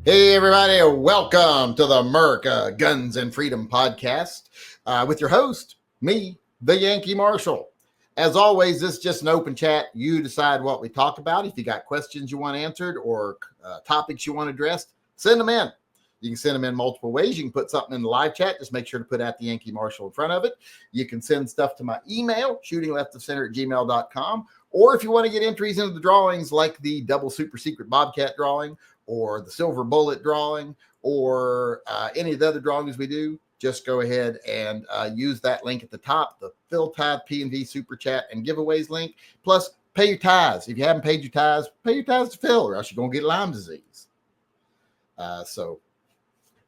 Hey, everybody, welcome to the America Guns and Freedom podcast with your host, me, the Yankee Marshal. As always, this is just an open chat. You decide what we talk about. If you got questions you want answered or topics you want addressed, send them in. You can send them in multiple ways. You can put something in the live chat. Just make sure to put at the Yankee Marshal in front of it. You can send stuff to my email, shootingleftofcenter@gmail.com. Or if you want to get entries into the drawings like the double super secret Bobcat drawing, or the silver bullet drawing, or any of the other drawings we do, just go ahead and use that link at the top, the Phil Tithe P&V Super Chat and Giveaways link. Plus, pay your tithes. If you haven't paid your tithes, pay your tithes to Phil, or else you're going to get Lyme disease. So,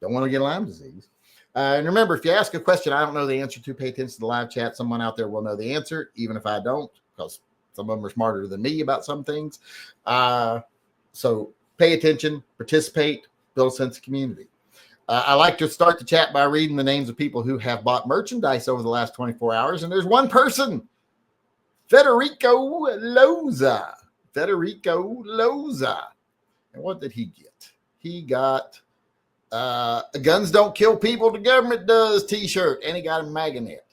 don't want to get Lyme disease. And remember, if you ask a question I don't know the answer to, pay attention to the live chat. Someone out there will know the answer, even if I don't, because some of them are smarter than me about some things. So, pay attention, participate, build a sense of community. I like to start the chat by reading the names of people who have bought merchandise over the last 24 hours. And there's one person, Federico Loza. Federico Loza. And what did he get? He got Guns Don't Kill People, the Government Does t-shirt. And he got a magnet.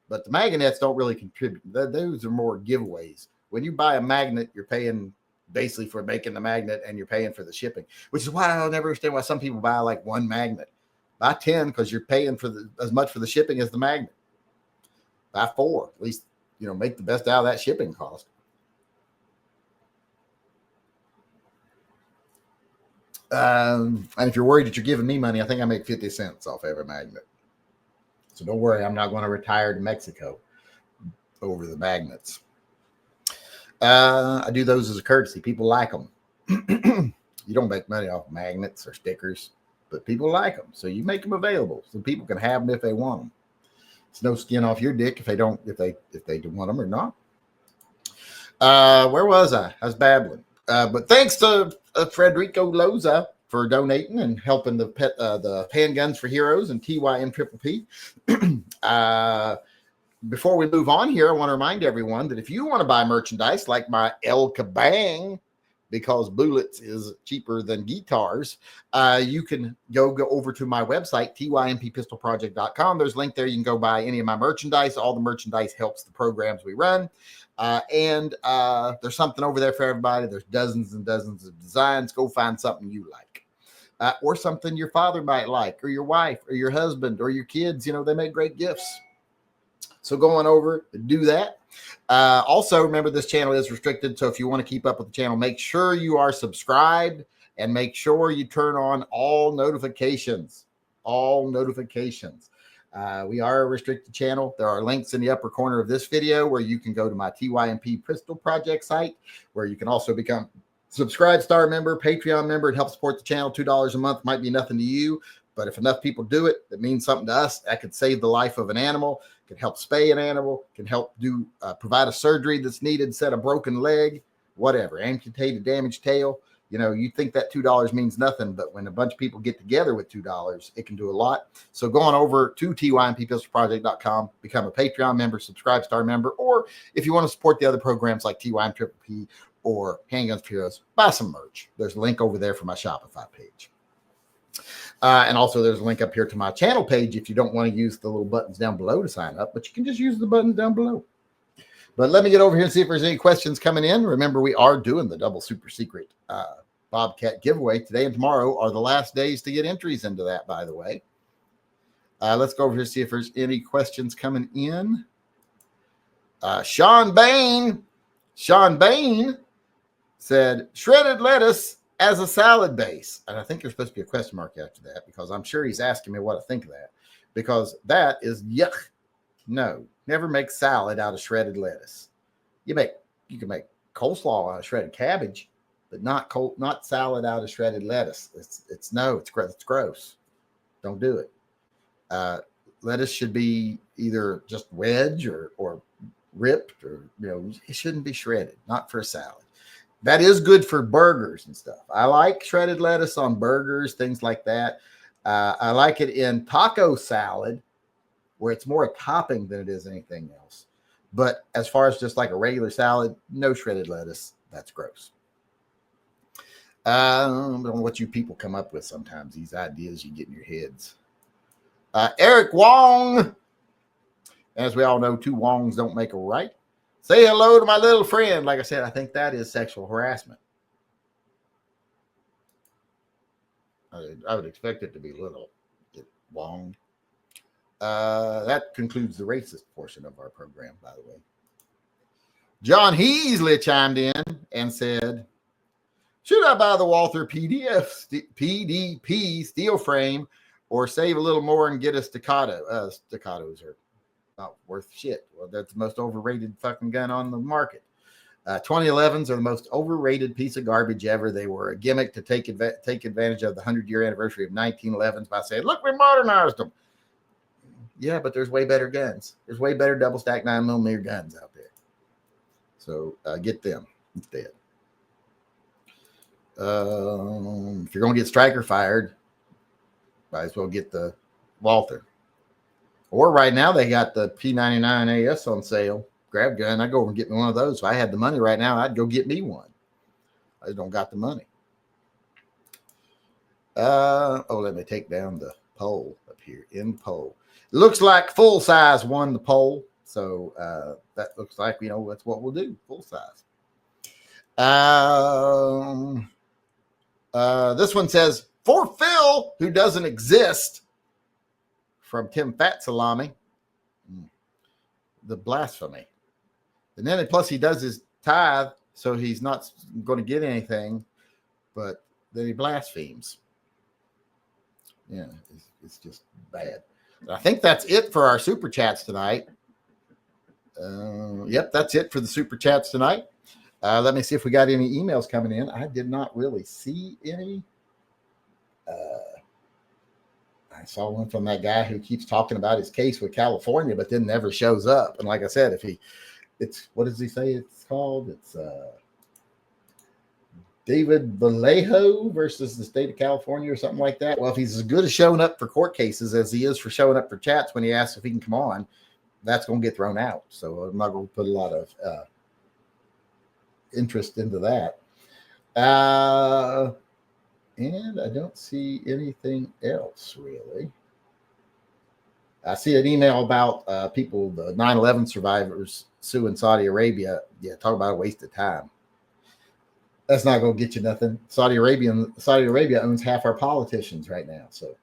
But the magnets don't really contribute. Those are more giveaways. When you buy a magnet, you're paying basically for making the magnet, and you're paying for the shipping, which is why I'll never understand why some people buy like one magnet. Buy 10 because you're paying for as much for the shipping as the magnet. Buy 4, at least, make the best out of that shipping cost. And if you're worried that you're giving me money, I think I make 50 cents off every magnet. So don't worry, I'm not going to retire to Mexico over the magnets. I do those as a courtesy. People like them. You don't make money off magnets or stickers, but people like them. So you make them available so people can have them if they want them. It's no skin off your dick if they don't want them or not. Where was I? I was babbling. But thanks to Federico Loza for donating and helping the Handguns for Heroes and TYMP. Before we move on here, I want to remind everyone that if you want to buy merchandise like my El Kabang, because bullets is cheaper than guitars, you can go over to my website, tympistolproject.com. There's a link there. You can go buy any of my merchandise. All the merchandise helps the programs we run. And there's something over there for everybody. There's dozens and dozens of designs. Go find something you like. Or something your father might like, or your wife, or your husband, or your kids. They make great gifts. So going over to do that. Also, remember this channel is restricted. So if you want to keep up with the channel, make sure you are subscribed and make sure you turn on all notifications. All notifications. We are a restricted channel. There are links in the upper corner of this video where you can go to my TYMP Pistol Project site, where you can also become Subscribe Star member, Patreon member. It helps support the channel. $2 a month might be nothing to you, but if enough people do it, that means something to us. That could save the life of an animal, can help spay an animal, can help provide a surgery that's needed, set a broken leg, whatever, amputate a damaged tail. You think that $2 means nothing, but when a bunch of people get together with $2, it can do a lot. So go on over to tympistolproject.com, become a Patreon member, Subscribe Star member, or if you want to support the other programs like TYMP or Handguns for Heroes, buy some merch. There's a link over there for my Shopify page. And also there's a link up here to my channel page if you don't want to use the little buttons down below to sign up, but you can just use the buttons down below. But let me get over here and see if there's any questions coming in. Remember, we are doing the double super secret Bobcat giveaway. Today and tomorrow are the last days to get entries into that, by the way. Let's go over here and see if there's any questions coming in. Sean Bain said, shredded lettuce as a salad base. And I think there's supposed to be a question mark after that, because I'm sure he's asking me what I think of that, because that is yuck. No, never make salad out of shredded lettuce. You can make coleslaw out of shredded cabbage, but not salad out of shredded lettuce. It's gross. Don't do it. Lettuce should be either just wedge or ripped, or it shouldn't be shredded. Not for a salad. That is good for burgers and stuff. I like shredded lettuce on burgers, things like that. I like it in taco salad, where it's more a topping than it is anything else. But as far as just like a regular salad, no shredded lettuce. That's gross. I don't know what you people come up with sometimes, these ideas you get in your heads. Eric Wong. As we all know, two Wongs don't make a right. Say hello to my little friend. Like I said, I think that is sexual harassment. I would expect it to be little. Wong. That concludes the racist portion of our program, by the way. John Heasley chimed in and said, should I buy the Walther PDP steel frame or save a little more and get a staccato? Staccatos are not worth shit. Well, that's the most overrated fucking gun on the market. 2011s are the most overrated piece of garbage ever. They were a gimmick to take advantage of the 100-year anniversary of 1911s by saying, look, we modernized them. Yeah, but there's way better guns. There's way better double stack 9mm guns out there. So get them instead. If you're going to get striker fired, might as well get the Walther. Or right now they got the P99 AS on sale. Grab gun. I'd go over and get me one of those. If I had the money right now, I'd go get me one. I just don't got the money. Let me take down the poll up here. In poll. It looks like full size won the poll. So that looks like, that's what we'll do. Full size. This one says, for Phil, who doesn't exist, from Tim Fat Salami. The blasphemy. And then plus he does his tithe, so he's not going to get anything, but then he blasphemes. Yeah, it's just bad. I think that's it for our super chats tonight. Yep, that's it for the super chats tonight. Let me see if we got any emails coming in. I did not really see any. I saw one from that guy who keeps talking about his case with California, but then never shows up. And like I said, it's what does he say it's called? It's David Vallejo versus the state of California or something like that. Well, if he's as good as showing up for court cases as he is for showing up for chats when he asks if he can come on, that's going to get thrown out. So I'm not going to put a lot of interest into that. And I don't see anything else, really. I see an email about people, the 9/11 survivors suing Saudi Arabia. Yeah, talk about a waste of time. That's not going to get you nothing. Saudi Arabia owns half our politicians right now, so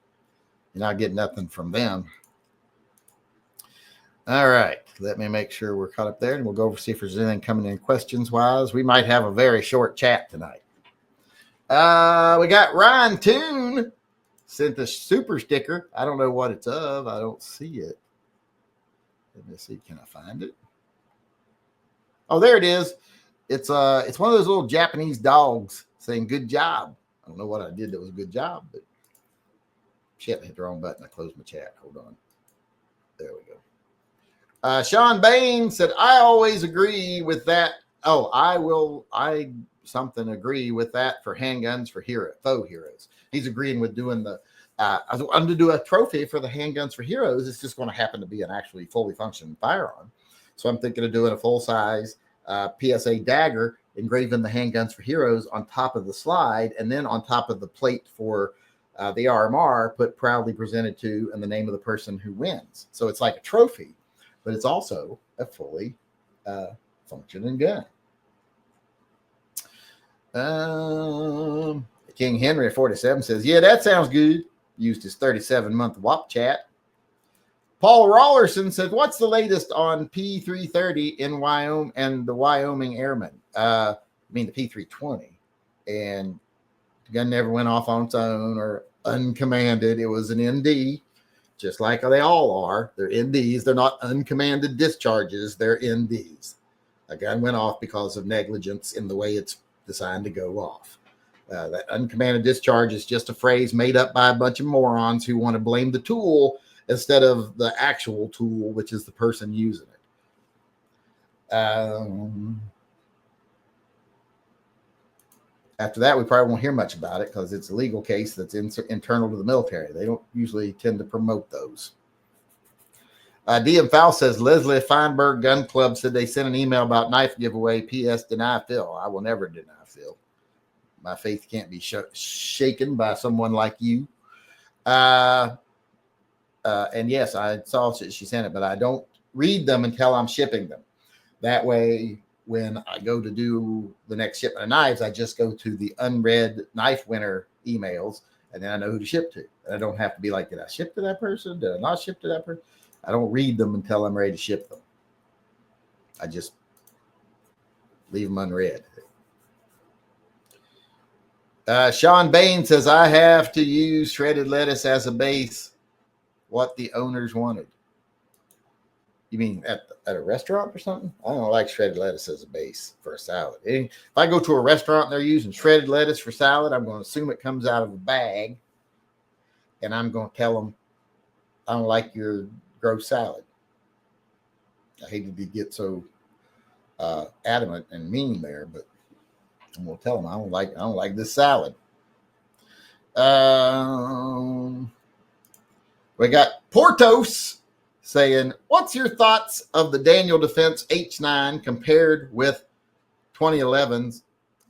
you're not getting nothing from them. All right, let me make sure we're caught up there, and we'll go over see if there's anything coming in questions-wise. We might have a very short chat tonight. We got Ryan Toon sent a super sticker. I don't know what it's of. I don't see it. Let me see. Can I find it? Oh, there it is. It's one of those little Japanese dogs saying "good job." I don't know what I did that was a good job, but shit, I hit the wrong button. I closed my chat. Hold on. There we go. Sean Bain said, "I always agree with that." Oh, I agree with that for handguns for faux heroes. He's agreeing with doing the. I'm going to do a trophy for the handguns for heroes. It's just going to happen to be an actually fully functioning firearm. So I'm thinking of doing a full size PSA dagger, engraving the handguns for heroes on top of the slide, and then on top of the plate for the RMR, put proudly presented to and the name of the person who wins. So it's like a trophy, but it's also a fully functioning gun. King Henry 47 says, yeah, that sounds good. Used his 37-month WAP chat. Paul Rawlerson said, what's the latest on P330 in Wyoming and the Wyoming Airmen? I mean, the P320. And the gun never went off on its own or uncommanded. It was an ND, just like they all are. They're NDs. They're not uncommanded discharges. They're NDs. A gun went off because of negligence in the way it's designed to go off. That uncommanded discharge is just a phrase made up by a bunch of morons who want to blame the tool instead of the actual tool, which is the person using it. After that, we probably won't hear much about it because it's a legal case that's internal to the military. They don't usually tend to promote those. DM Fowl says, Leslie Feinberg Gun Club said they sent an email about knife giveaway. P.S. Deny Phil. I will never deny Phil. My faith can't be shaken by someone like you. And yes, I saw she sent it, but I don't read them until I'm shipping them. That way, when I go to do the next shipment of knives, I just go to the unread knife winner emails, and then I know who to ship to. And I don't have to be like, did I ship to that person? Did I not ship to that person? I don't read them until I'm ready to ship them. I just leave them unread. Sean Bain says, I have to use shredded lettuce as a base. What the owners wanted. You mean at a restaurant or something? I don't like shredded lettuce as a base for a salad. If I go to a restaurant and they're using shredded lettuce for salad, I'm going to assume it comes out of a bag. And I'm going to tell them, I don't like your gross salad. I hated to get so adamant and mean there, but I'm going to tell them I don't like this salad. We got Portos saying, what's your thoughts of the Daniel Defense H9 compared with 2011's?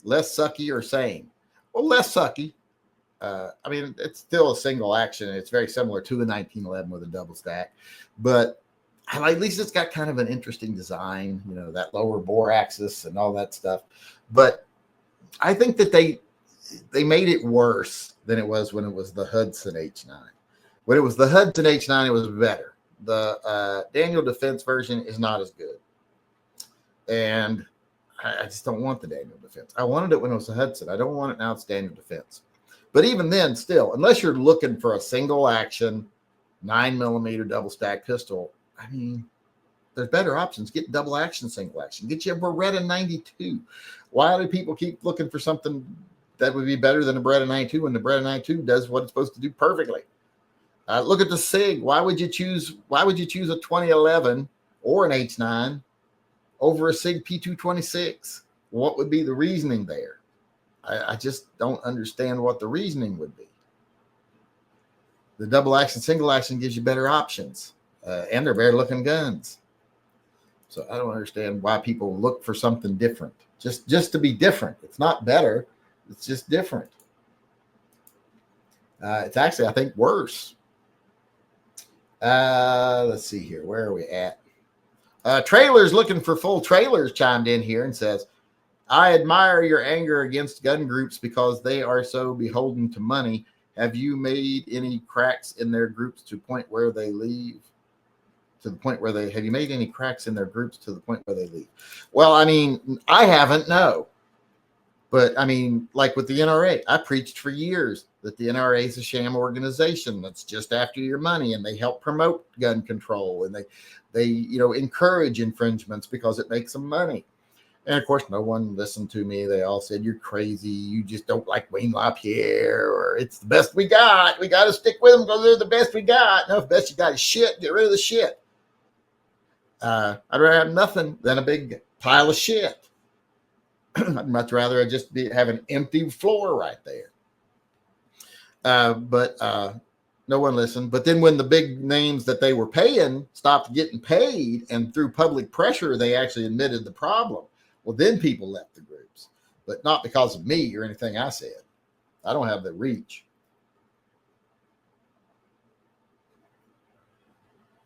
Less sucky or same? Well, less sucky. I mean, it's still a single action. It's very similar to the 1911 with a double stack, but at least it's got kind of an interesting design, you know, that lower bore axis and all that stuff. But I think that they made it worse than it was when it was the Hudson H9. When it was the Hudson H9, it was better. The Daniel Defense version is not as good. And I just don't want the Daniel Defense. I wanted it when it was the Hudson. I don't want it now it's Daniel Defense. But even then, still, unless you're looking for a single action 9mm double stack pistol, I mean, there's better options. Get double action, single action. Get you a Beretta 92. Why do people keep looking for something that would be better than a Beretta 92 when the Beretta 92 does what it's supposed to do perfectly? Look at the SIG. Why would you choose a 2011 or an H9 over a SIG P226? What would be the reasoning there? I just don't understand what the reasoning would be. The double action, single action gives you better options, and they're better looking guns. So I don't understand why people look for something different. Just to be different. It's not better. It's just different. It's actually, I think, worse. Let's see here. Where are we at? Trailers looking for full trailers chimed in here and says, I admire your anger against gun groups because they are so beholden to money. Have you made any cracks in their groups to the point where they leave? Have you made any cracks in their groups to the point where they leave? Well, I mean, I haven't, no. But I mean, like with the NRA, I preached for years that the NRA is a sham organization that's just after your money, and they help promote gun control, and they encourage infringements because it makes them money. And of course, no one listened to me. They all said, you're crazy. You just don't like Wayne LaPierre, or it's the best we got. We got to stick with them because they're the best we got. No, the best you got is shit. Get rid of the shit. I'd rather have nothing than a big pile of shit. I'd much rather just have an empty floor right there. But no one listened. But then when the big names that they were paying stopped getting paid, and through public pressure, they actually admitted the problem. Well, then people left the groups, but not because of me or anything I said. I don't have the reach.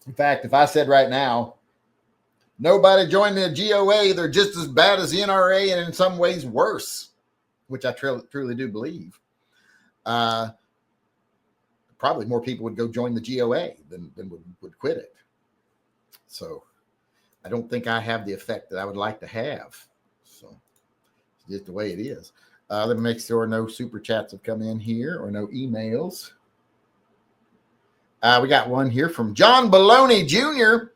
In fact, if I said right now, nobody joined the GOA, they're just as bad as the NRA and in some ways worse, which I truly do believe. Probably more people would go join the GOA than would quit it. So I don't think I have the effect that I would like to have. So it's just the way it is. Let me make sure no super chats have come in here or no emails. We got one here from John Baloney Jr.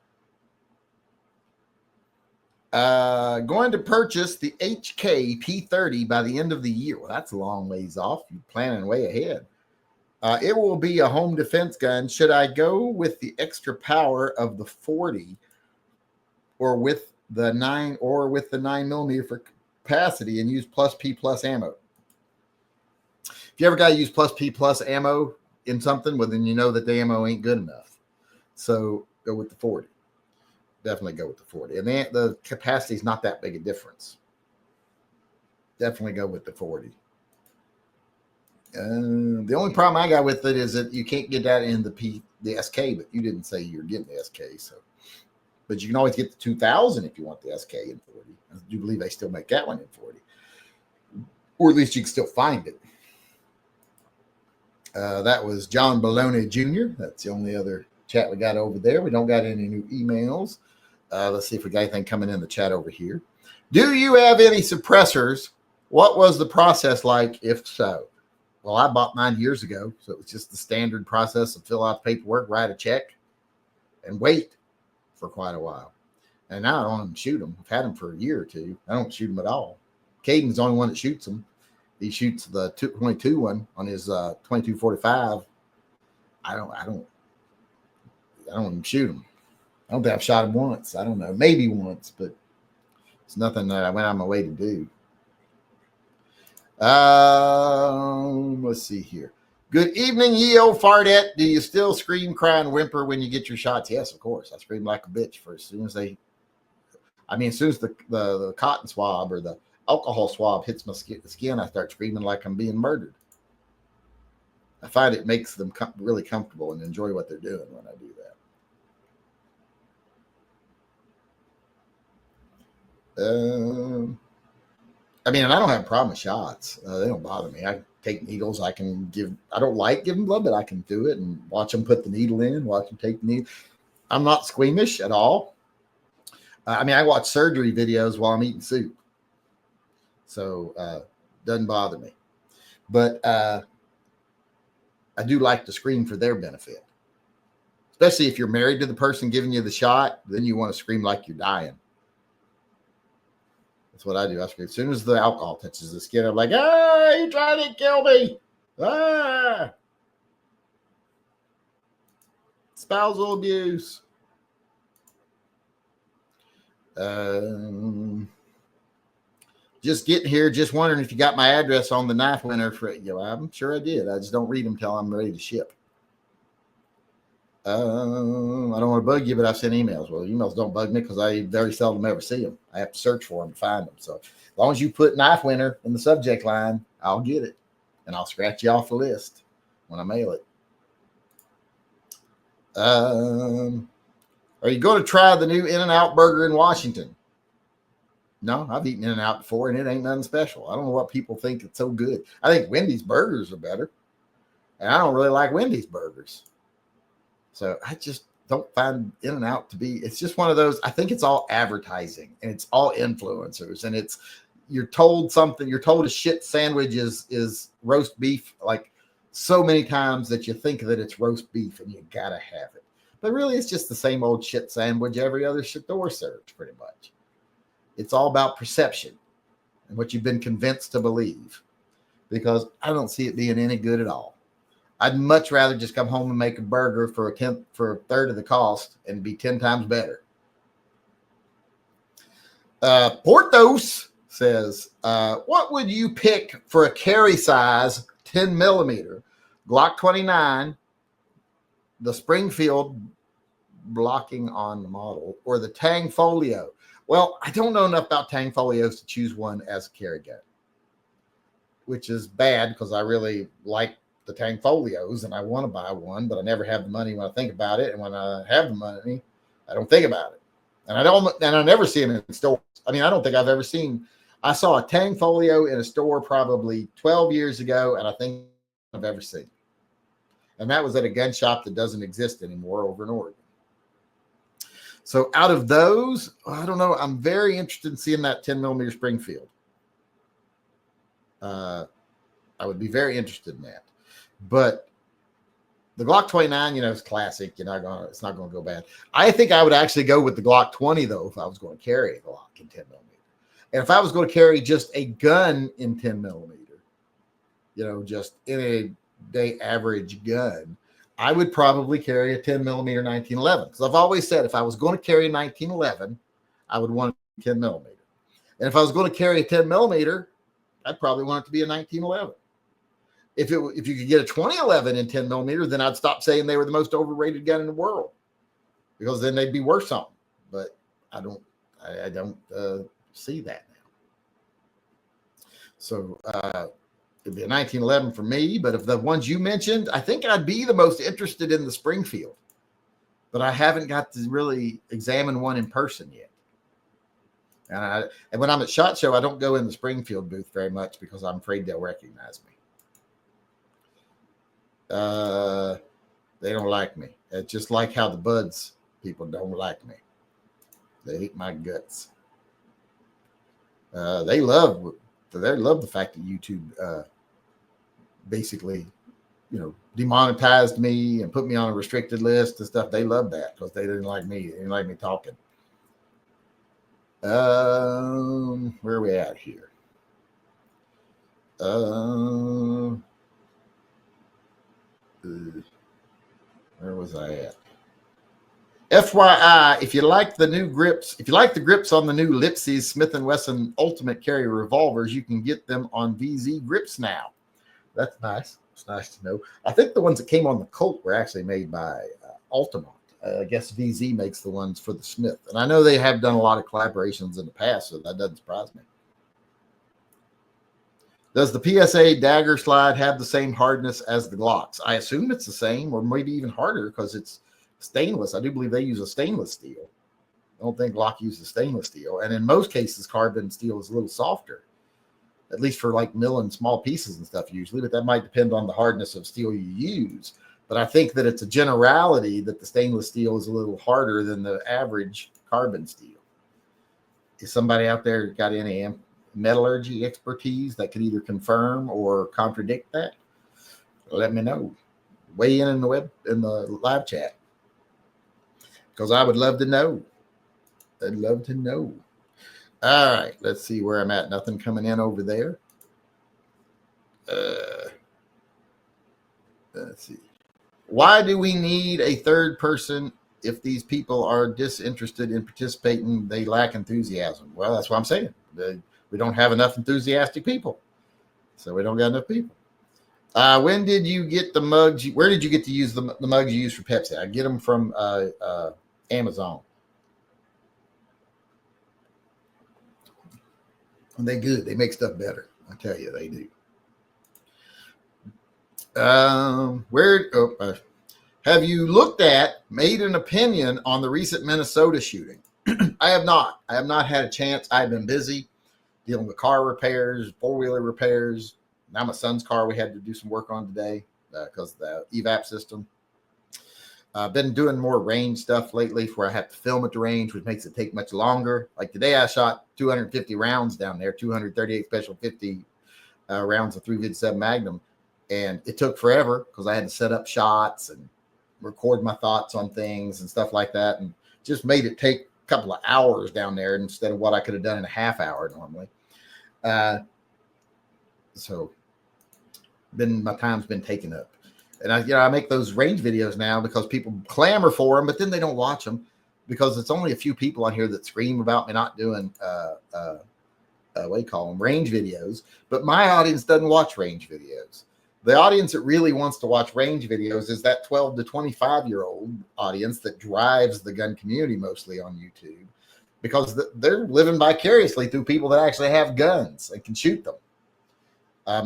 Going to purchase the HK P30 by the end of the year. Well, that's a long ways off. You're planning way ahead. It will be a home defense gun. Should I go with the extra power of the 40 or with the 9mm for capacity and use plus P plus ammo? If you ever got to use plus P plus ammo in something, well, then you know that the ammo ain't good enough. So go with the 40. Definitely go with the 40. And the capacity is not that big a difference. Definitely go with the 40. The only problem I got with it is that you can't get that in the SK, but you didn't say you're getting the SK, so. But you can always get the 2000 if you want the SK in 40. I do believe they still make that one in 40, or at least you can still find it. That was John Baloney Jr. That's the only other chat we got over there. We don't got any new emails. Let's see if we got anything coming in the chat over here. Do you have any suppressors? What was the process like, if so? Well, I bought mine years ago, so it was just the standard process of fill out the paperwork, write a check, and wait for quite a while. And now I don't even shoot them. I've had them for a year or two. I don't shoot them at all. Caden's the only one that shoots them. He shoots the 22 one on his 2245. I don't even shoot him. I don't think I've shot him once. I don't know, maybe once, but it's nothing that I went on my way to do. Let's see here. Good evening, ye old fartette. Do you still scream, cry, and whimper when you get your shots? Yes, of course. I scream like a bitch as soon as the cotton swab or the alcohol swab hits my skin, I start screaming like I'm being murdered. I find it makes them really comfortable and enjoy what they're doing when I do that. And I don't have a problem with shots. They don't bother me. I take needles. I don't like giving blood, but I can do it and watch them put the needle in, watch them take the needle. I'm not squeamish at all. I watch surgery videos while I'm eating soup. So doesn't bother me. But I do like to scream for their benefit. Especially if you're married to the person giving you the shot, then you want to scream like you're dying. That's what I do. I scream. As soon as the alcohol touches the skin, I'm like, ah, you trying to kill me. Ah. Spousal abuse. Just getting here, just wondering if you got my address on the knife winner for you. I'm sure I did. I just don't read them till I'm ready to ship. I don't want to bug you, but I've sent emails. Well, emails don't bug me because I very seldom ever see them. I have to search for them to find them. So as long as you put knife winner in the subject line, I'll get it. And I'll scratch you off the list when I mail it. Are you going to try the new In-N-Out burger in Washington? No, I've eaten In-N-Out before, and it ain't nothing special. I don't know what people think it's so good. I think Wendy's burgers are better, and I don't really like Wendy's burgers. So I just don't find In-N-Out to be, it's just one of those, I think it's all advertising, and it's all influencers, and you're told a shit sandwich is roast beef like so many times that you think that it's roast beef and you gotta have it. But really, it's just the same old shit sandwich every other store serves, pretty much. It's all about perception and what you've been convinced to believe, because I don't see it being any good at all. I'd much rather just come home and make a burger for a third of the cost and be 10 times better. Portos says, what would you pick for a carry size 10 millimeter Glock 29, the Springfield blocking on the model, or the Tang Folio? Well, I don't know enough about Tang Folios to choose one as a carry gun, which is bad because I really like the Tang Folios and I want to buy one, but I never have the money when I think about it. And when I have the money, I don't think about it. And I never see them in stores. I don't think I've ever seen. I saw a Tang Folio in a store probably 12 years ago, and I think I've ever seen. And that was at a gun shop that doesn't exist anymore over in Oregon. So out of those, I don't know. I'm very interested in seeing that 10 millimeter Springfield. I would be very interested in that. But the Glock 29, is classic. It's not going to go bad. I think I would actually go with the Glock 20, though, if I was going to carry a Glock in 10 millimeter. And if I was going to carry just a gun in 10 millimeter, just in a day average gun, I would probably carry a 10 millimeter 1911. Because I've always said if I was going to carry a 1911, I would want a 10 millimeter. And if I was going to carry a 10 millimeter, I'd probably want it to be a 1911. If you could get a 2011 in 10 millimeter, then I'd stop saying they were the most overrated gun in the world, because then they'd be worth something. But I don't see that now. So It'd be a 1911 for me, but of the ones you mentioned, I think I'd be the most interested in the Springfield. But I haven't got to really examine one in person yet. And when I'm at SHOT Show, I don't go in the Springfield booth very much because I'm afraid they'll recognize me. They don't like me. It's just like how the Buds people don't like me. They hate my guts. They love the fact that YouTube basically, demonetized me and put me on a restricted list and stuff. They love that because they didn't like me. They didn't like me talking. Where are we at here? Where was I at? FYI, if you like the new grips, if you like the grips on the new Lipsey's Smith & Wesson Ultimate Carry revolvers, you can get them on VZ Grips now. That's nice. It's nice to know. I think the ones that came on the Colt were actually made by Altamont. I guess VZ makes the ones for the Smith. And I know they have done a lot of collaborations in the past, so that doesn't surprise me. Does the PSA dagger slide have the same hardness as the Glocks? I assume it's the same, or maybe even harder because it's stainless. I do believe they use a stainless steel. I don't think Glock uses stainless steel. And in most cases, carbon steel is a little softer, at least for like milling small pieces and stuff usually, but that might depend on the hardness of steel you use. But I think that it's a generality that the stainless steel is a little harder than the average carbon steel. Is somebody out there got any metallurgy expertise that could either confirm or contradict that? Let me know. Weigh in the live chat, because I would love to know. I'd love to know. All right, let's see where I'm at. Nothing coming in over there. Let's see. Why do we need a third person if these people are disinterested in participating? They lack enthusiasm. Well, that's what I'm saying. We don't have enough enthusiastic people. So we don't got enough people. When did you get the mugs? Where did you get to use the mugs you use for Pepsi? I get them from Amazon. And they're good. They make stuff better. I tell you, they do. Have you made an opinion on the recent Minnesota shooting? I have not. I have not had a chance. I've been busy dealing with car repairs, four-wheeler repairs. Now my son's car we had to do some work on today because of the evap system. I've been doing more range stuff lately where I have to film at the range, which makes it take much longer. Like today I shot 250 rounds down there, 238 special 50 rounds of 357 Magnum. And it took forever because I had to set up shots and record my thoughts on things and stuff like that. And just made it take a couple of hours down there instead of what I could have done in a half hour normally. So my time's been taken up. And I make those range videos now because people clamor for them, but then they don't watch them because it's only a few people on here that scream about me not doing what do you call them, range videos. But my audience doesn't watch range videos. The audience that really wants to watch range videos is that 12 to 25-year-old audience that drives the gun community mostly on YouTube because they're living vicariously through people that actually have guns and can shoot them.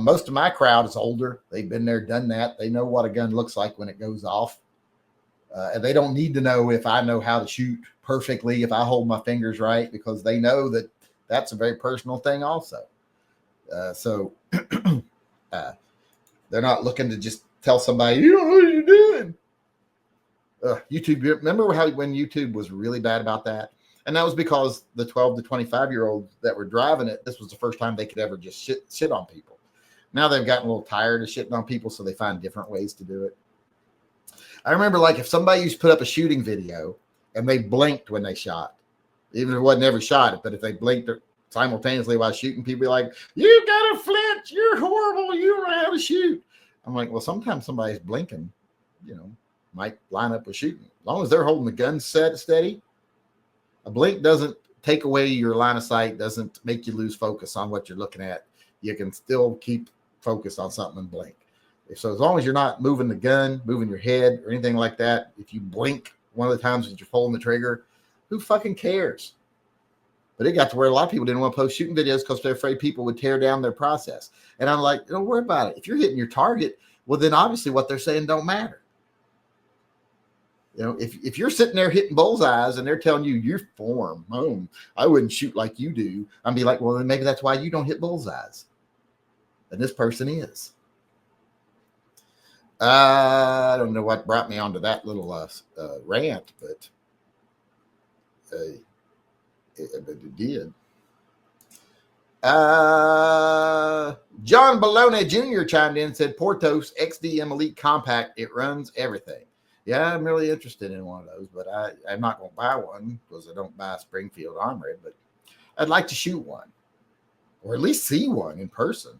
Most of my crowd is older. They've been there, done that. They know what a gun looks like when it goes off. And they don't need to know if I know how to shoot perfectly, if I hold my fingers right, because they know that that's a very personal thing also. So they're not looking to just tell somebody, you know what you're doing. YouTube, remember when YouTube was really bad about that? And that was because the 12 to 25-year-olds that were driving it, this was the first time they could ever just shit on people. Now they've gotten a little tired of shitting on people, so they find different ways to do it. I remember, like, if somebody used to put up a shooting video and they blinked when they shot, even if it wasn't ever shot it, but if they blinked simultaneously while shooting, people be like, you got to flinch, you're horrible, you don't know how to shoot. I'm like, well, sometimes somebody's blinking, might line up with shooting. As long as they're holding the gun set steady, a blink doesn't take away your line of sight, doesn't make you lose focus on what you're looking at. You can still keep focused on something and blink. So as long as you're not moving the gun, moving your head or anything like that, if you blink one of the times that you're pulling the trigger, who fucking cares? But it got to where a lot of people didn't want to post shooting videos because they're afraid people would tear down their process. And I'm like, don't worry about it. If you're hitting your target, well, then obviously what they're saying don't matter. If you're sitting there hitting bullseyes and they're telling you your form, I wouldn't shoot like you do. I'd be like, well, then maybe that's why you don't hit bullseyes. And this person is. I don't know what brought me onto that little rant, but it did. John Bologna Jr. chimed in and said, Portos XDM Elite Compact, it runs everything. Yeah, I'm really interested in one of those, but I'm not going to buy one because I don't buy Springfield Armory, but I'd like to shoot one or at least see one in person.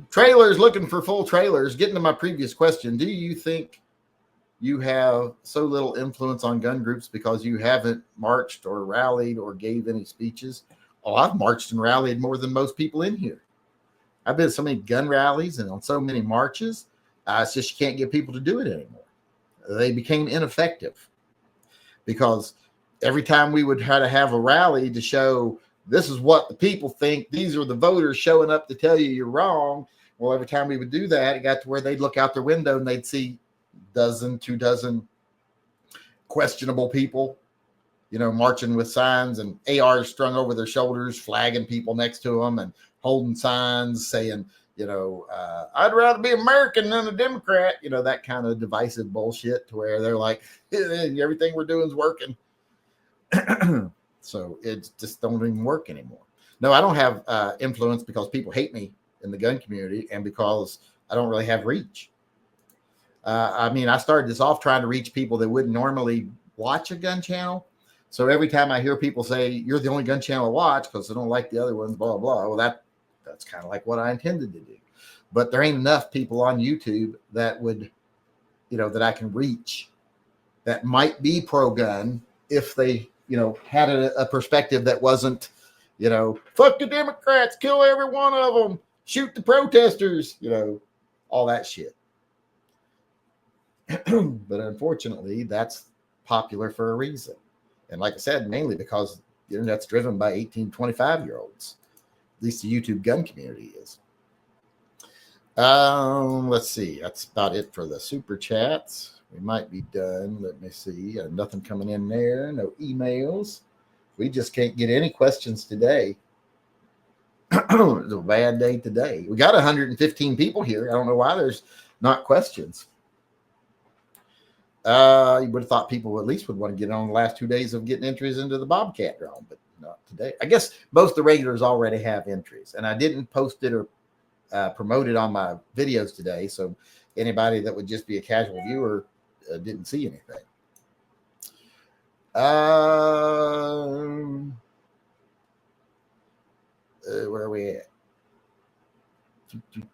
Trailers, looking for full trailers. Getting to my previous question, do you think you have so little influence on gun groups because you haven't marched or rallied or gave any speeches? Oh, I've marched and rallied more than most people in here. I've been to so many gun rallies and on so many marches. It's just you can't get people to do it anymore. They became ineffective because every time we would try to have a rally to show this is what the people think, these are the voters showing up to tell you you're wrong. Well, every time we would do that, it got to where they'd look out their window and they'd see two dozen questionable people, marching with signs and ARs strung over their shoulders, flagging people next to them and holding signs saying, I'd rather be American than a Democrat, that kind of divisive bullshit to where they're like, everything we're doing is working. So it just don't even work anymore. No, I don't have influence because people hate me in the gun community and because I don't really have reach. I started this off trying to reach people that wouldn't normally watch a gun channel. So every time I hear people say, you're the only gun channel I watch because I don't like the other ones, blah, blah. Well, that's kind of like what I intended to do. But there ain't enough people on YouTube that would, that I can reach that might be pro-gun if they, had a perspective that wasn't, fuck the Democrats, kill every one of them, shoot the protesters, all that shit. But unfortunately, that's popular for a reason. And like I said, mainly because the internet's driven by 18, 25-year-olds. At least the YouTube gun community is. Let's see. That's about it for the super chats. We might be done. Let me see. Nothing coming in there. No emails. We just can't get any questions today. It's a bad day today. We got 115 people here. I don't know why there's not questions. You would have thought people at least would want to get on the last 2 days of getting entries into the Bobcat drone, but not today. I guess most of the regulars already have entries, and I didn't post it or promote it on my videos today, so anybody that would just be a casual viewer didn't see anything. Where are we at?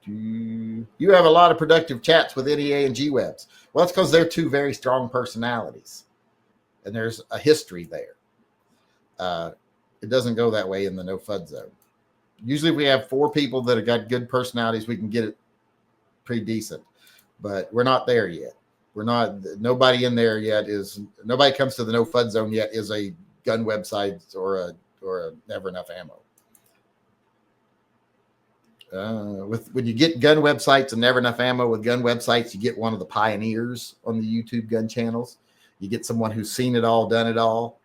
You have a lot of productive chats with NEA and G-Webs. Well, that's because they're two very strong personalities, and there's a history there. It doesn't go that way in the no FUD zone. Usually we have 4 people that have got good personalities. We can get it pretty decent, but we're not there yet. Nobody in there yet nobody comes to the no FUD zone yet is a gun website or a Never Enough Ammo. When you get gun websites and Never Enough Ammo with gun websites, you get one of the pioneers on the YouTube gun channels. You get someone who's seen it all, done it all,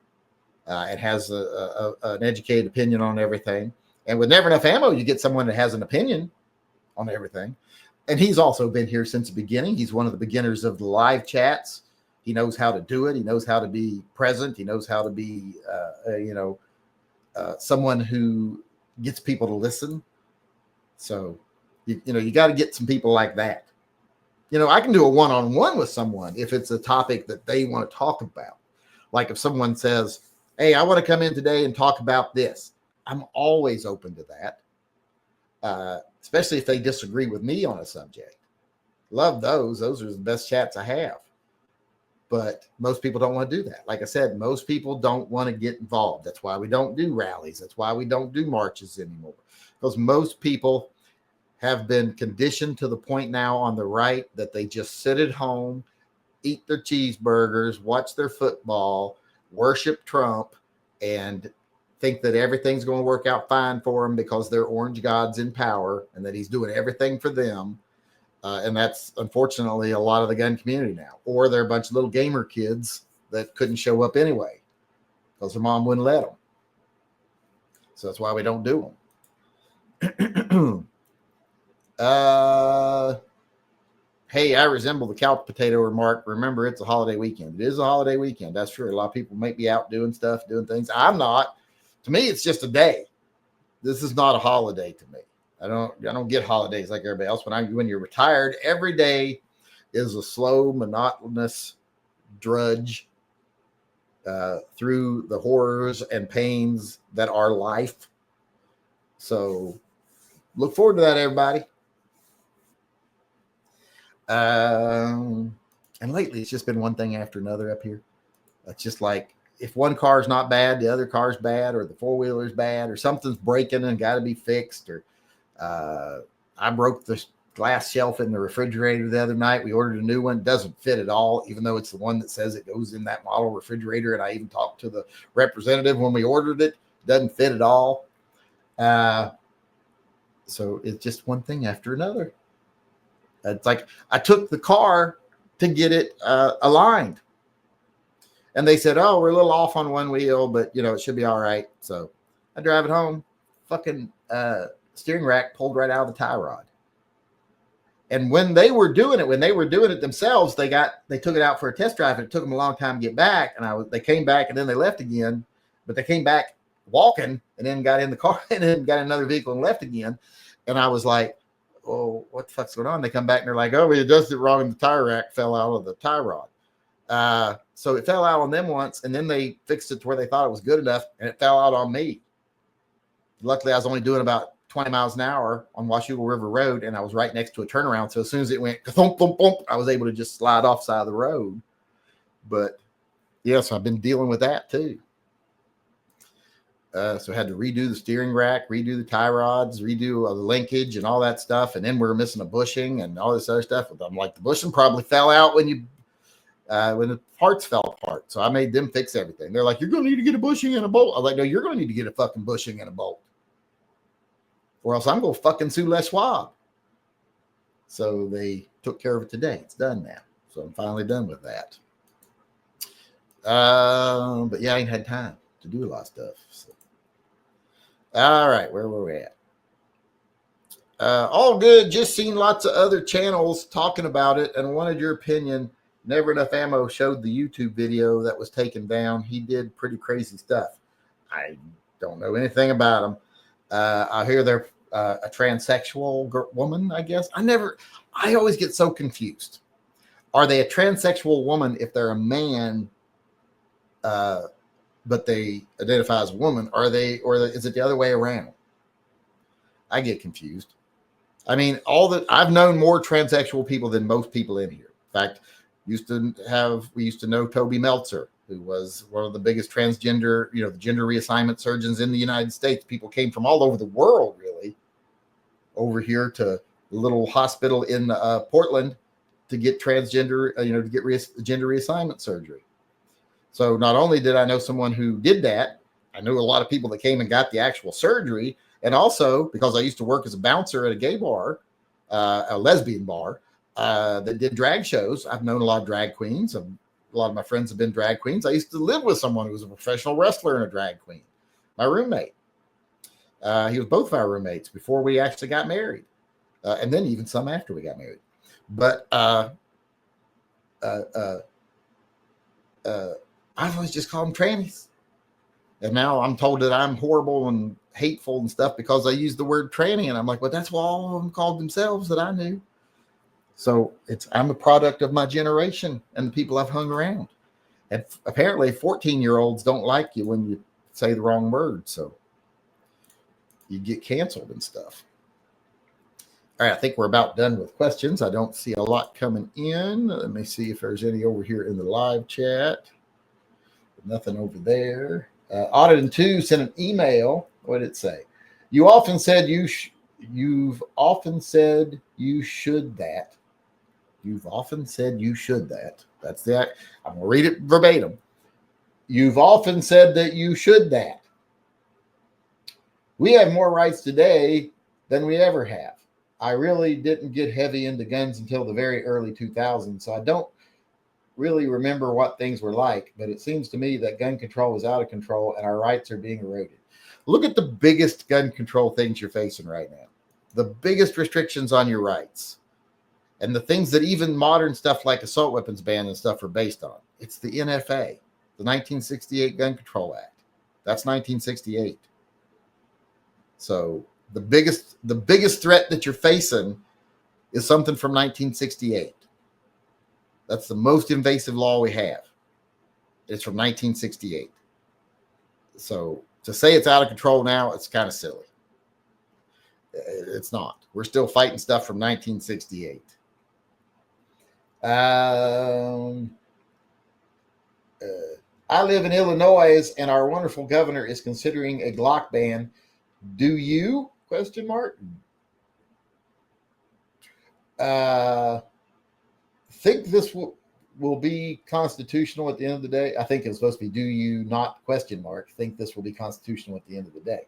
and has an educated opinion on everything. And with Never Enough Ammo, you get someone that has an opinion on everything. And he's also been here since the beginning. He's one of the beginners of the live chats. He knows how to do it. He knows how to be present. He knows how to be, someone who gets people to listen. So, you got to get some people like that. I can do a one-on-one with someone if it's a topic that they want to talk about. Like if someone says, hey, I want to come in today and talk about this. I'm always open to that, especially if they disagree with me on a subject. Love those. Those are the best chats I have. But most people don't want to do that. Like I said, most people don't want to get involved. That's why we don't do rallies. That's why we don't do marches anymore. Because most people have been conditioned to the point now on the right that they just sit at home, eat their cheeseburgers, watch their football, worship Trump and think that everything's going to work out fine for them because they're orange gods in power and that he's doing everything for them. And that's unfortunately a lot of the gun community now. Or they're a bunch of little gamer kids that couldn't show up anyway because their mom wouldn't let them. So that's why we don't do them. Hey, I resemble the couch potato remark. Remember, it's a holiday weekend. It is a holiday weekend. That's true. A lot of people might be out doing stuff, doing things. I'm not. To me, it's just a day. This is not a holiday to me. I don't get holidays like everybody else. When you're retired, every day is a slow, monotonous drudge through the horrors and pains that are life. So look forward to that, everybody. And lately it's just been one thing after another up here. It's just like, if one car's not bad, the other car's bad, or the four-wheeler's bad, or something's breaking and got to be fixed. Or I broke the glass shelf in the refrigerator the other night. We ordered a new one. It doesn't fit at all, even though it's the one that says it goes in that model refrigerator. And I even talked to the representative when we ordered it. It doesn't fit at all. So it's just one thing after another. It's like I took the car to get it aligned. And they said, oh, we're a little off on one wheel, but, it should be all right. So I drive it home. Fucking steering rack pulled right out of the tie rod. And when they were doing it themselves, they took it out for a test drive, and it took them a long time to get back. And they came back, and then they left again. But they came back walking and then got in the car and then got in another vehicle and left again. And I was like, oh, what the fuck's going on? They come back and they're like, oh, we adjusted it wrong and the tire rack fell out of the tie rod. So it fell out on them once, and then they fixed it to where they thought it was good enough, and it fell out on me. Luckily, I was only doing about 20 miles an hour on Washougal River Road, and I was right next to a turnaround. So as soon as it went thump, thump, thump, I was able to just slide off side of the road. But yes, I've been dealing with that too. So I had to redo the steering rack, redo the tie rods, redo the linkage and all that stuff. And then we were missing a bushing and all this other stuff. I'm like, the bushing probably fell out when the parts fell apart. So I made them fix everything. They're like, you're going to need to get a bushing and a bolt. I was like, no, you're going to need to get a fucking bushing and a bolt, or else I'm going to fucking sue Les Schwab. So they took care of it today. It's done now. So I'm finally done with that. But yeah, I ain't had time to do a lot of stuff. So. All right, where were we at? All good. Just seen lots of other channels talking about it and wanted your opinion. Never Enough Ammo showed the YouTube video that was taken down. He did pretty crazy stuff. I don't know anything about him. I hear they're a transsexual woman, I guess. I always get so confused. Are they a transsexual woman if they're a man, but they identify as a woman? Or is it the other way around? I get confused. I mean, I've known more transsexual people than most people in here. In fact, we used to know Toby Meltzer, who was one of the biggest transgender, the gender reassignment surgeons in the United States. People came from all over the world, really, over here to the little hospital in Portland to get transgender, to get gender reassignment surgery. So not only did I know someone who did that, I knew a lot of people that came and got the actual surgery. And also, because I used to work as a bouncer at a gay bar, a lesbian bar, that did drag shows. I've known a lot of drag queens. A lot of my friends have been drag queens. I used to live with someone who was a professional wrestler and a drag queen. My roommate. He was both of our roommates before we actually got married. And then even some after we got married. But I've always just called them trannies. And now I'm told that I'm horrible and hateful and stuff because I use the word tranny. And I'm like, well, that's what all of them called themselves that I knew. So I'm a product of my generation and the people I've hung around. And apparently 14-year-olds don't like you when you say the wrong word. So you get canceled and stuff. All right, I think we're about done with questions. I don't see a lot coming in. Let me see if there's any over here in the live chat. Nothing over there. Audit2 sent an email. What did it say? You've often said you should that. You've often said you should that. That's that. I'm going to read it verbatim. You've often said that you should that. We have more rights today than we ever have. I really didn't get heavy into guns until the very early 2000s, so I don't really remember what things were like, but it seems to me that gun control is out of control and our rights are being eroded. Look at the biggest gun control things you're facing right now. The biggest restrictions on your rights and the things that even modern stuff like assault weapons ban and stuff are based on. It's the NFA, the 1968 Gun Control Act. That's 1968. So the biggest threat that you're facing is something from 1968. That's the most invasive law we have. It's from 1968. So to say it's out of control now, it's kind of silly. It's not. We're still fighting stuff from 1968. I live in Illinois, and our wonderful governor is considering a Glock ban. Do you? Question mark. Think this will be constitutional at the end of the day? I think it's supposed to be, do you not, question mark, think this will be constitutional at the end of the day?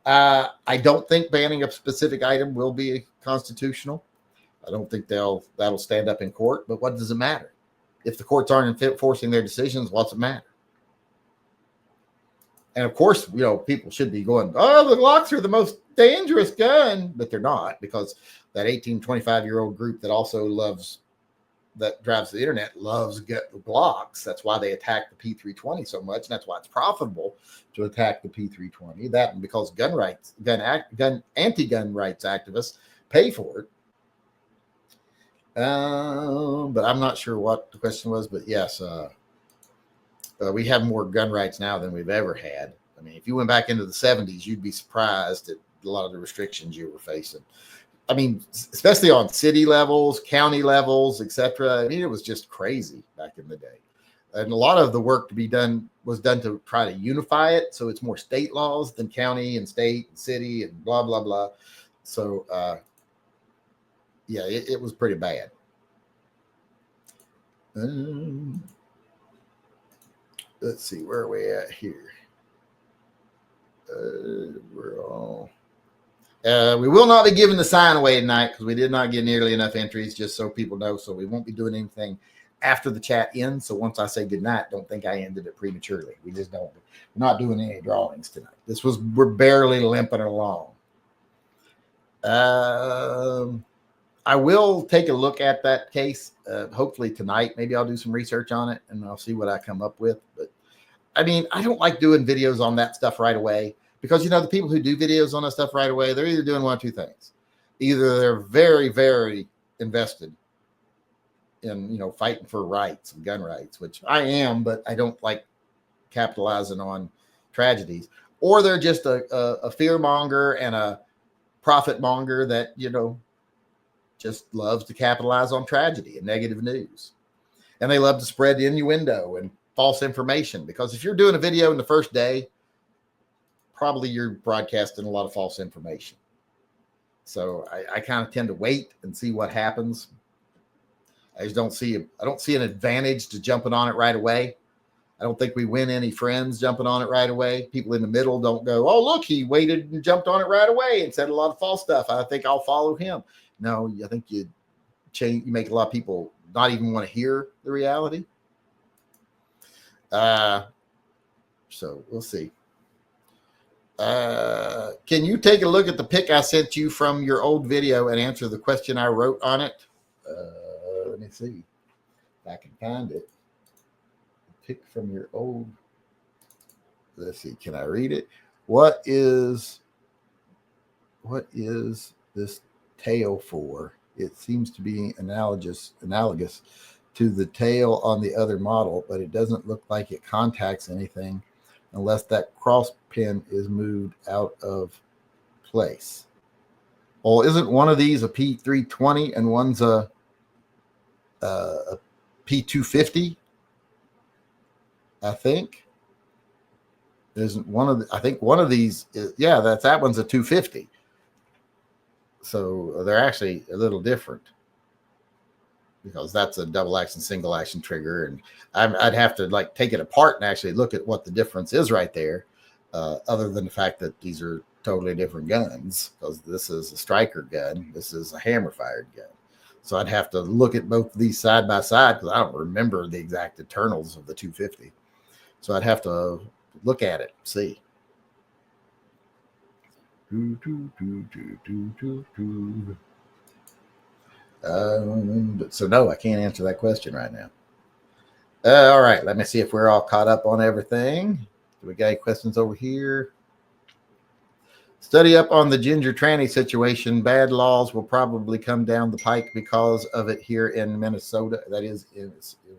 I don't think banning a specific item will be constitutional. I don't think that'll stand up in court, but what does it matter? If the courts aren't enforcing their decisions, what's it matter? And of course, people should be going, oh, the Glocks are the most dangerous gun, but they're not, because that 18, 25-year-old group that drives the internet loves Glocks. That's why they attack the P320 so much, and that's why it's profitable to attack the P320. That and because anti-gun rights activists pay for it. But I'm not sure what the question was. But yes, we have more gun rights now than we've ever had. I mean, if you went back into the 70s, you'd be surprised at a lot of the restrictions you were facing. I mean, especially on city levels, county levels, etc. I mean, it was just crazy back in the day. And a lot of the work to be done was done to try to unify it, so it's more state laws than county and state and city and blah, blah, blah. So, yeah, it was pretty bad. Let's see, where are we at here? We will not be giving the sign away tonight because we did not get nearly enough entries, just so people know. So we won't be doing anything after the chat ends. So once I say good night, don't think I ended it prematurely. We just don't. We're not doing any drawings tonight. We're barely limping along. I will take a look at that case, hopefully tonight. Maybe I'll do some research on it and I'll see what I come up with. But I mean, I don't like doing videos on that stuff right away because, the people who do videos on that stuff right away, they're either doing one of two things. Either they're very, very invested in, fighting for rights and gun rights, which I am, but I don't like capitalizing on tragedies, or they're just a fear monger and a profit monger that, just loves to capitalize on tragedy and negative news. And they love to spread innuendo and false information, because if you're doing a video in the first day, probably you're broadcasting a lot of false information. So I kind of tend to wait and see what happens. I don't see an advantage to jumping on it right away. I don't think we win any friends jumping on it right away. People in the middle don't go, oh, look, he waited and jumped on it right away and said a lot of false stuff. I think I'll follow him. No, I think you make a lot of people not even want to hear the reality. So we'll see. Can you take a look at the pic I sent you from your old video and answer the question I wrote on it? Let me see if I can find it. Pic from your old. Let's see. Can I read it? What is this tail for? It seems to be analogous to the tail on the other model, but it doesn't look like it contacts anything unless that cross pin is moved out of place. Well, isn't one of these a P320 and one's a P250? I think. Isn't one of I think one of these is, yeah, that one's a 250. So they're actually a little different. because that's a double action, single action trigger. And I'd have to like take it apart and actually look at what the difference is right there. Other than the fact that these are totally different guns, because this is a striker gun. This is a hammer fired gun. So I'd have to look at both of these side by side because I don't remember the exact internals of the 250. So I'd have to look at it, see. So no, I can't answer that question right now. All right, let me see if we're all caught up on everything. Do we got any questions over here? Study up on the ginger tranny situation. Bad laws will probably come down the pike because of it here in Minnesota. That is in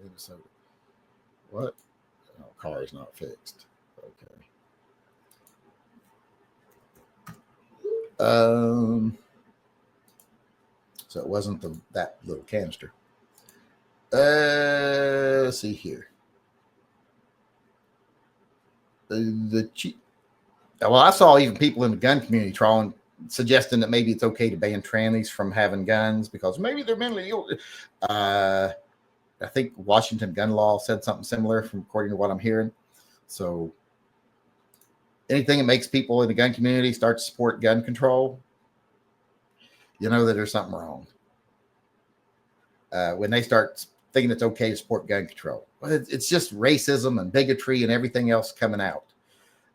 Minnesota. What? Oh, car is not fixed. Okay. So it wasn't that little canister. Let's see here. Well, I saw even people in the gun community suggesting that maybe it's okay to ban trannies from having guns because maybe they're mentally ill. I think Washington gun law said something similar, from according to what I'm hearing. So anything that makes people in the gun community start to support gun control, you know that there's something wrong. When they start thinking it's okay to support gun control, well, it's just racism and bigotry and everything else coming out.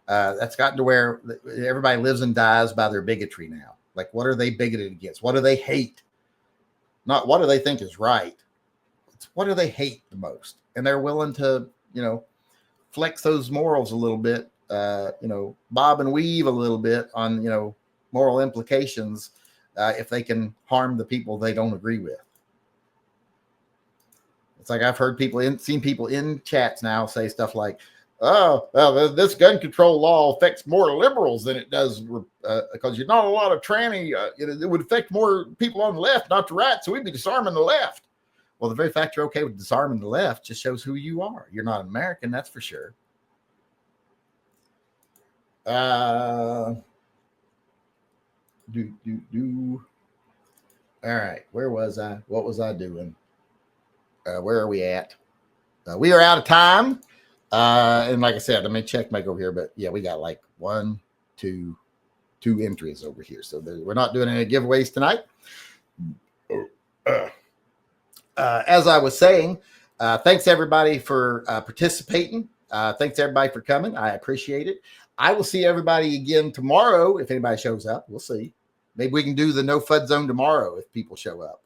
That's gotten to where everybody lives and dies by their bigotry now. Like, what are they bigoted against? What do they hate? Not what do they think is right. It's what do they hate the most? And they're willing to, flex those morals a little bit, bob and weave a little bit on, moral implications if they can harm the people they don't agree with. It's like I've heard seen people in chats now say stuff like, oh, well, this gun control law affects more liberals than it does because you're not a lot of tranny. It would affect more people on the left, not the right. So we'd be disarming the left. Well, the very fact you're okay with disarming the left just shows who you are. You're not an American, that's for sure. All right, where was I? What was I doing? Where are we at? We are out of time. And like I said, let me check back over here, but yeah, we got like 2 entries over here. So we're not doing any giveaways tonight. As I was saying, thanks everybody for participating. Thanks everybody for coming. I appreciate it. I will see everybody again tomorrow. If anybody shows up, we'll see. Maybe we can do the no FUD zone tomorrow if people show up.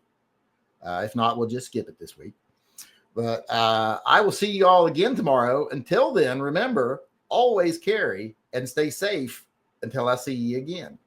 If not, we'll just skip it this week. But I will see you all again tomorrow. Until then, remember, always carry and stay safe until I see you again.